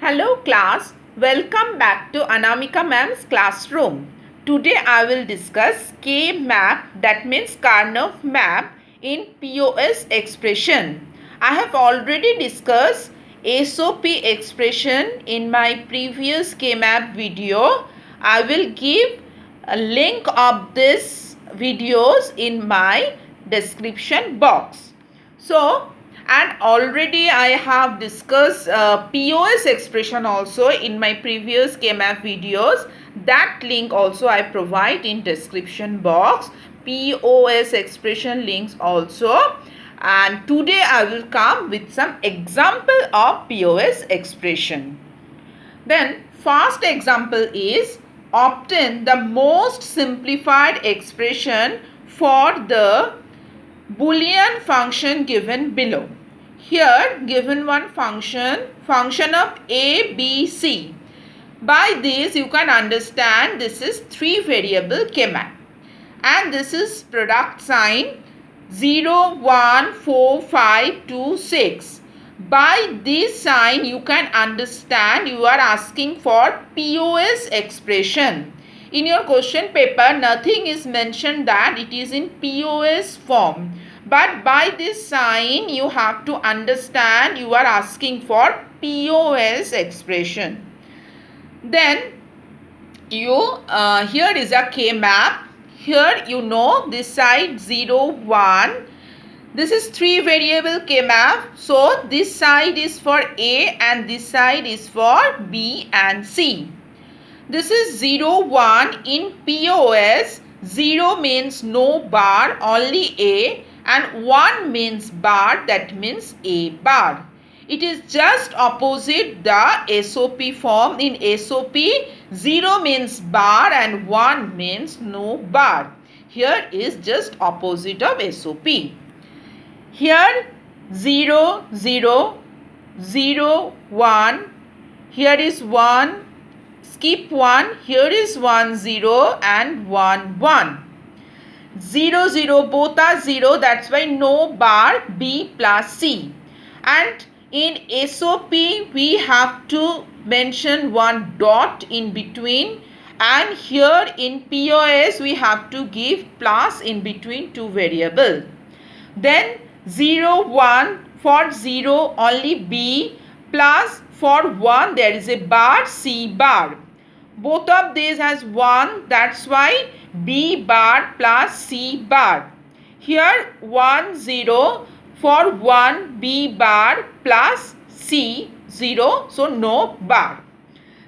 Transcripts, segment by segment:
Hello class, welcome back to Anamika ma'am's classroom. Today I will discuss K-map, that means Karnaugh map in POS expression. I have already discussed SOP expression in my previous K-map video. I will give a link of this videos in my description box. So, and already I have discussed POS expression also in my previous KMAP videos. That link also I provide in description box. POS expression links also. And today I will come with some example of POS expression. Then first example is obtain the most simplified expression for the Boolean function given below. Here given one function of A, B, C. By this you can understand this is 3 variable K-map. And this is product sign 0, 1, 4, 5, 2, 6. By this sign you can understand you are asking for POS expression. In your question paper, nothing is mentioned that it is in POS form. But by this sign, you have to understand you are asking for POS expression. Then, here is a K-map. Here you know this side 0, 1. This is 3 variable K-map. So, this side is for A and this side is for B and C. This is 0, 1 in POS. 0 means no bar, only A, and 1 means bar, that means A bar. It is just opposite the SOP form. In SOP, 0 means bar and 1 means no bar. Here is just opposite of SOP. Here 0, 0, 0, 1. Here is 1. Skip 1, here is 1, 0 and 1, 1. 0, 0, both are 0, that's why no bar, B plus C. And in SOP, we have to mention one dot in between. And here in POS, we have to give plus in between two variables. Then 0, 1, for 0 only B, plus for 1 there is a bar, C bar. Both of these has 1, that's why B bar plus C bar. Here 1, 0, for 1 B bar plus C 0, so no bar.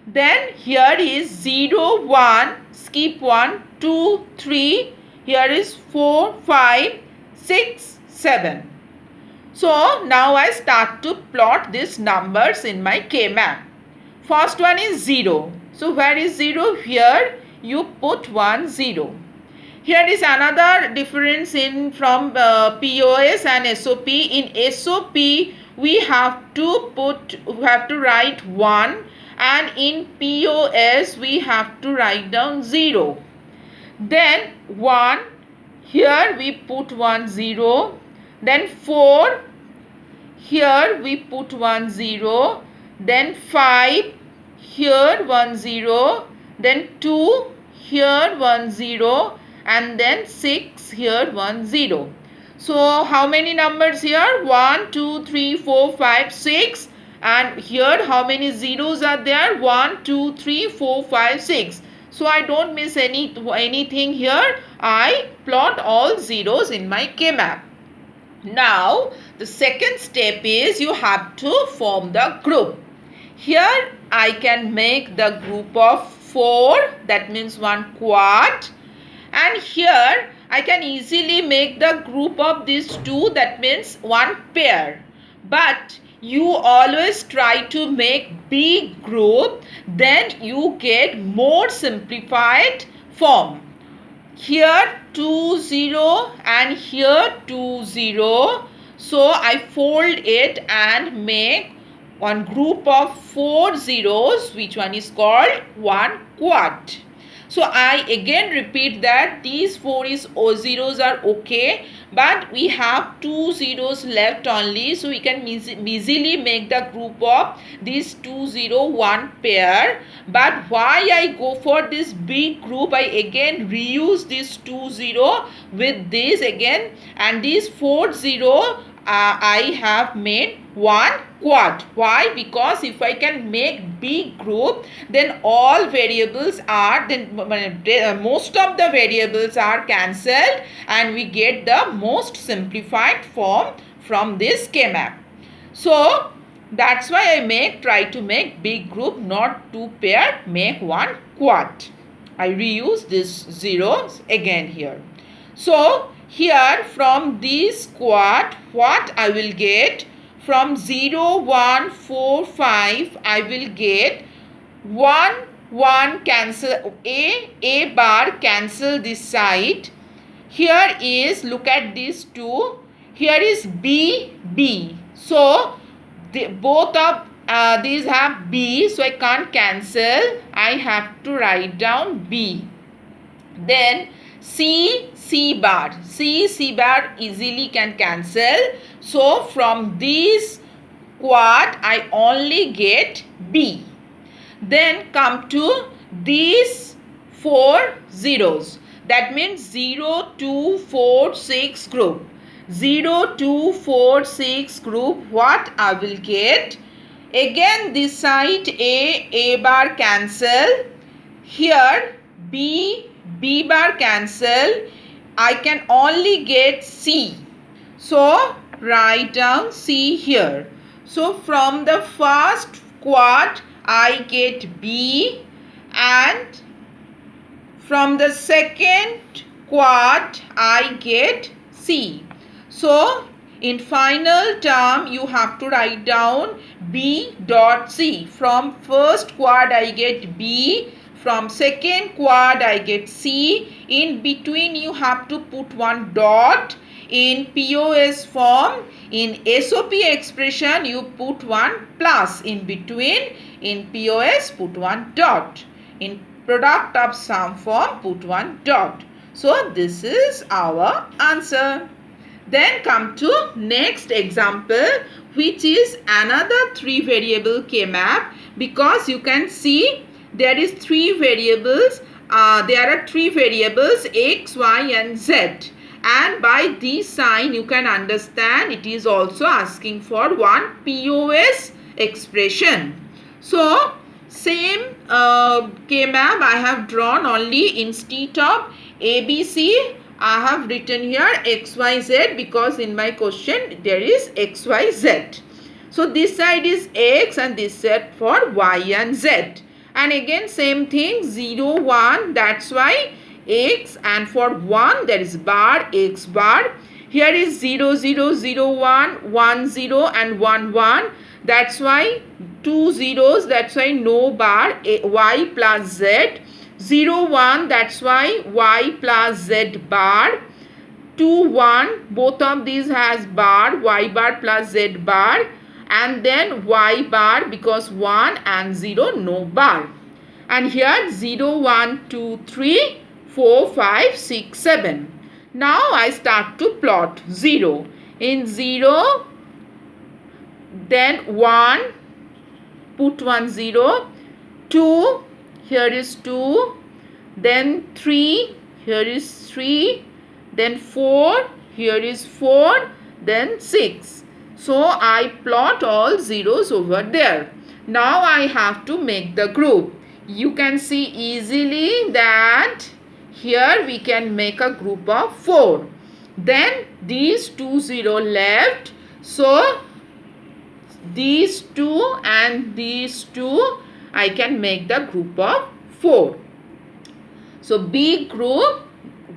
Then here is 0, 1, skip 1, 2, 3, here is 4, 5, 6, 7. So now I start to plot these numbers in my K-map. First one is 0. So where is 0? Here you put 1, 0. Here is another difference in from POS and SOP. In SOP we have to write 1, and in POS we have to write down 0. Then 1, here we put 1, 0. Then 4, here we put 1, 0. Then 5, here 1, 0. Then 2, here 1, 0. And then 6, here 1, 0. So how many numbers here? 1, 2, 3, 4, 5, 6. And here how many zeros are there? 1, 2, 3, 4, 5, 6. So I don't miss anything here. I plot all zeros in my K-map. Now the second step is you have to form the group. Here I can make the group of 4, that means 1 quad. And here I can easily make the group of these 2, that means 1 pair. But you always try to make big group, then you get more simplified form. Here 2, 0 and here 2, 0. So I fold it and make one group of 4 zeros, which one is called 1 quad. So I again repeat that these 4 zeros are okay, but we have 2 zeros left only, so we can easily make the group of these 2 0 1 pair. But why I go for this big group, I again reuse this 2 0 with this again, and these 4 0 I have made one quad. Why? Because if I can make big group, then all variables are, most of the variables are cancelled and we get the most simplified form from this K-map. So that's why I try to make big group, not 2 pair, make one quad. I reuse this zeros again here. So here from this quad, what I will get, from 0 1 4 5 I will get 1 1 cancel, a bar cancel this side. Here is, look at these two, here is b b, so both of these have b, so I can't cancel, I have to write down b. Then C bar easily can cancel. So from this quad I only get B. Then come to these 4 zeros. That means 0 2 4 6 group. 0 2 4 6 group, what I will get? Again this side A bar cancel. Here B bar cancel, I can only get C. So write down C here. So from the first quad I get B, and from the second quad I get C. So in final term you have to write down B dot C. From first quad I get B, from second quad I get C. In between you have to put one dot. In POS form, in SOP expression you put one plus in between. In POS put one dot. In product of sum form put one dot. So this is our answer. Then come to next example, which is another 3 variable K-map, because you can see there is 3 variables. There are 3 variables X, Y and Z, and by this sign you can understand it is also asking for one POS expression. So same K-map I have drawn, only instead of ABC I have written here XYZ, because in my question there is XYZ. So this side is X and this side for Y and Z. And again same thing, 0 1, that's why X, and for 1 there is bar, X bar. Here is 0 0 0 1 1 0 and 1 1, that's why 2 zeros, that's why no bar, Y plus Z. 0 1, that's why Y plus Z bar. 2 1, both of these has bar, Y bar plus Z bar, and then Y bar, because 1 and 0 no bar. And here 0 1 2 3 4 5 6 7. Now I start to plot 0. In 0, then 1, put 1 0, 2, here is 2, then 3, here is 3, then 4, here is 4, then 6. So I plot all zeros over there. Now I have to make the group. You can see easily that here we can make a group of 4. Then these 2 0 left. So these 2 and these 2 I can make the group of 4. So B group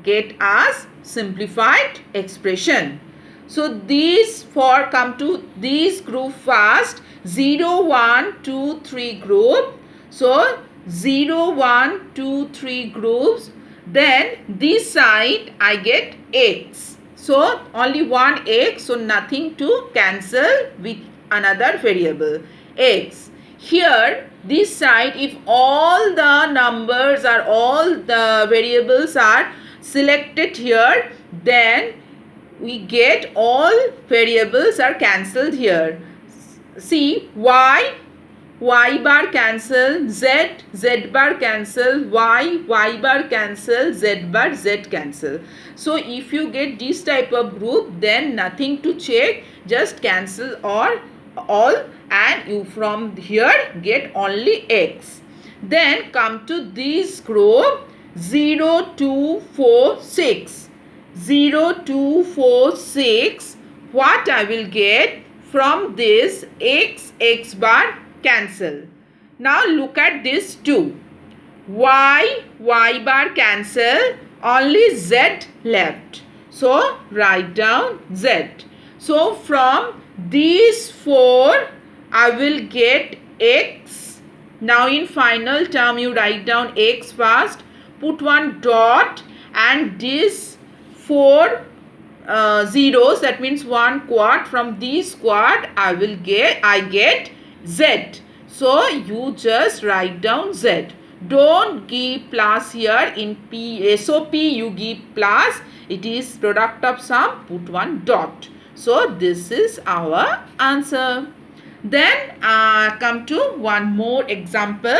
get us simplified expression. So these 4 come to this group first, 0 1 2 3 group. So 0 1 2 3 groups. Then this side I get X. So only one X, so nothing to cancel with another variable X. Here, this side, if all the numbers are, all the variables are selected here, then we get all variables are cancelled here. See, y bar cancel, z bar cancel, y bar cancel, z cancel. So if you get this type of group, then nothing to check, just cancel all and you from here get only x. Then come to this group 0, 2, 4, 6. 0, 2, 4, 6. What I will get from this x bar cancel. Now look at this 2. Y bar cancel, only z left. So write down z. So from these 4 I will get x. Now in final term you write down x first, put one dot, and this 4 zeros, that means 1 quad, from this quad I get z. So you just write down z. Don't give plus here. In SOP you give plus. It is product of sum, put one dot. So this is our answer. Then come to one more example,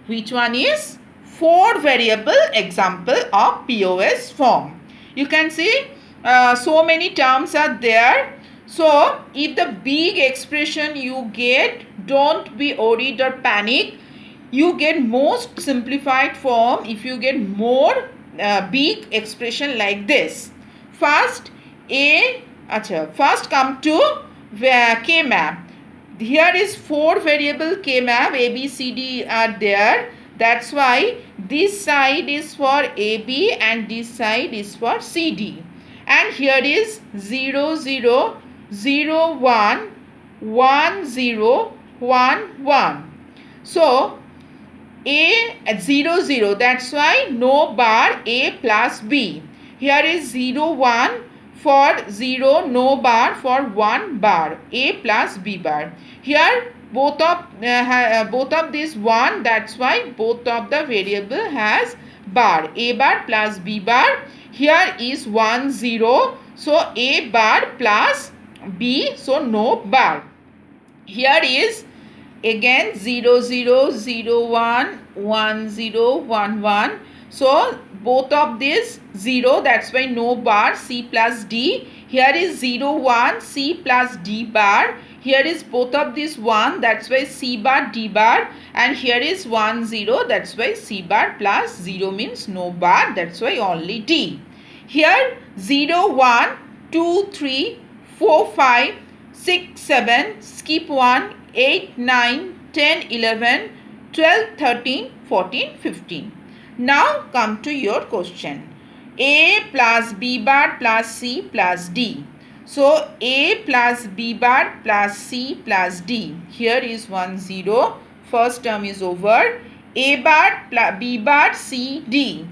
which one is 4 variable example of POS form. You can see so many terms are there. So if the big expression you get, don't be worried or panic. You get most simplified form if you get more big expression like this. First come to K-map. Here is 4 variable K-map, A, B, C, D are there. That's why this side is for AB and this side is for CD. And here is 0, 0, 0, 1, 1, 0, 1, 1. So A at 0, 0. That's why no bar, A plus B. Here is 0, 1 for 0, no bar for 1 bar, A plus B bar. Here both of these 1, that's why both of the variable has bar, A bar plus B bar. Here is 1, 0, so A bar plus B, so no bar. Here is again 0, 0, 0, 1, 1, 0, 1, 1. So both of these 0, that's why no bar, C plus D. Here is 0, 1, C plus D bar. Here is both of these 1, that's why C bar, D bar. And here is 1, 0, that's why C bar plus 0 means no bar, that's why only D. Here 0, 1, 2, 3, 4, 5, 6, 7, skip 1, 8, 9, 10, 11, 12, 13, 14, 15. Now come to your question. A plus B bar plus C plus D. So A plus B bar plus C plus D. Here is 1, 0. First term is over. A bar plus B bar C D.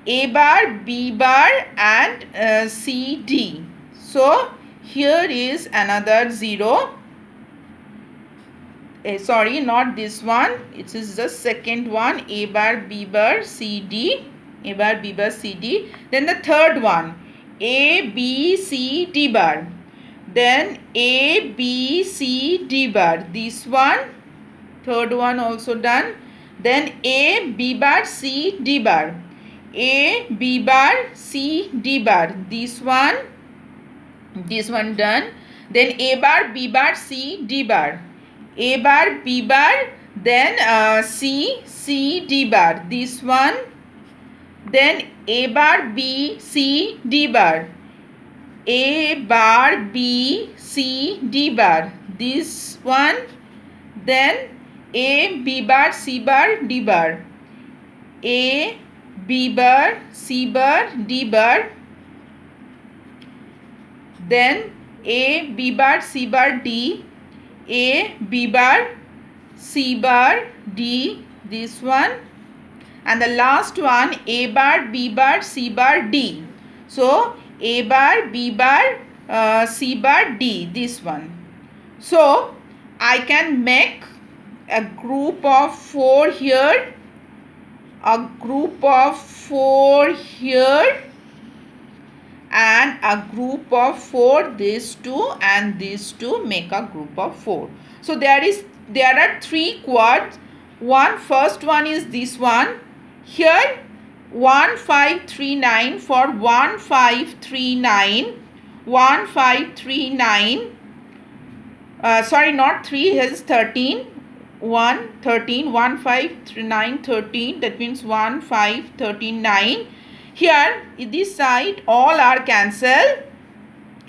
A bar B bar and C D. So here is another 0. Sorry, not this one. It is the second one. A bar B bar C D. A bar B bar C D. Then the third one. A B C D bar. Then A B C D bar. This one. Third one also done. Then A B bar C D bar. A B bar C D bar. This one done. Then A bar B bar C D bar. A bar B bar, then C D bar. This one. Then A bar B C D bar. A bar B C D bar. This one. Then A B bar C bar D bar. A B bar C bar D bar. Then A B bar C bar D. A B bar C bar D, this one, and the last one A bar B bar C bar D. So A bar B bar C bar D, this one. So I can make a group of 4 here, a group of 4 here, and a group of 4, these two and these two make a group of 4. So there are 3 quads. First one is this one. Here 1539 for 1539. 1539. Sorry, not 3, here is 13. 13, 1539, 13. That means 1539. Here, this side, all are cancelled.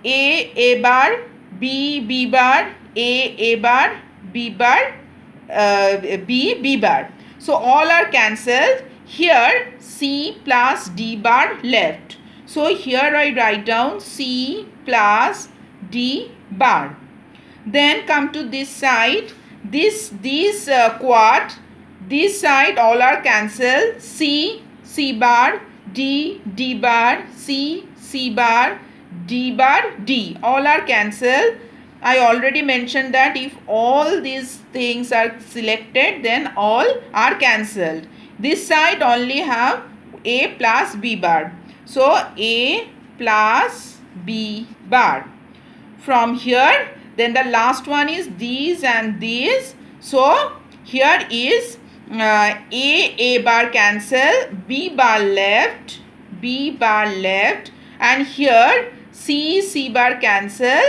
A bar, B bar, A bar, B bar, B bar. So, all are cancelled. Here, C plus D bar left. So, here I write down C plus D bar. Then come to this side. These quad, this side all are cancelled. C bar, D bar, C bar, D bar, D. All are cancelled. I already mentioned that if all these things are selected, then all are cancelled. This side only have A plus B bar. So A plus B bar. From here, then the last one is these and these. So here is A bar cancel, B bar left, and here C bar cancel,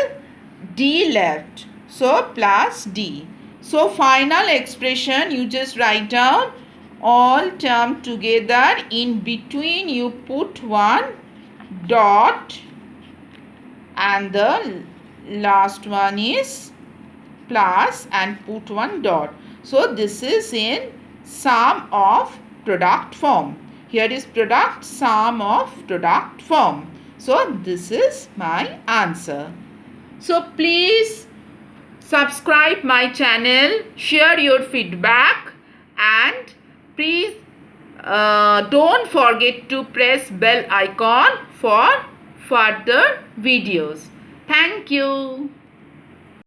D left. So plus D. So final expression, you just write down all term together. In between you put one dot, and the last one is plus and put one dot. So this is in sum of product form. Here is product, sum of product form. So this is my answer. So please subscribe my channel, share your feedback, and please don't forget to press bell icon for further videos. Thank you.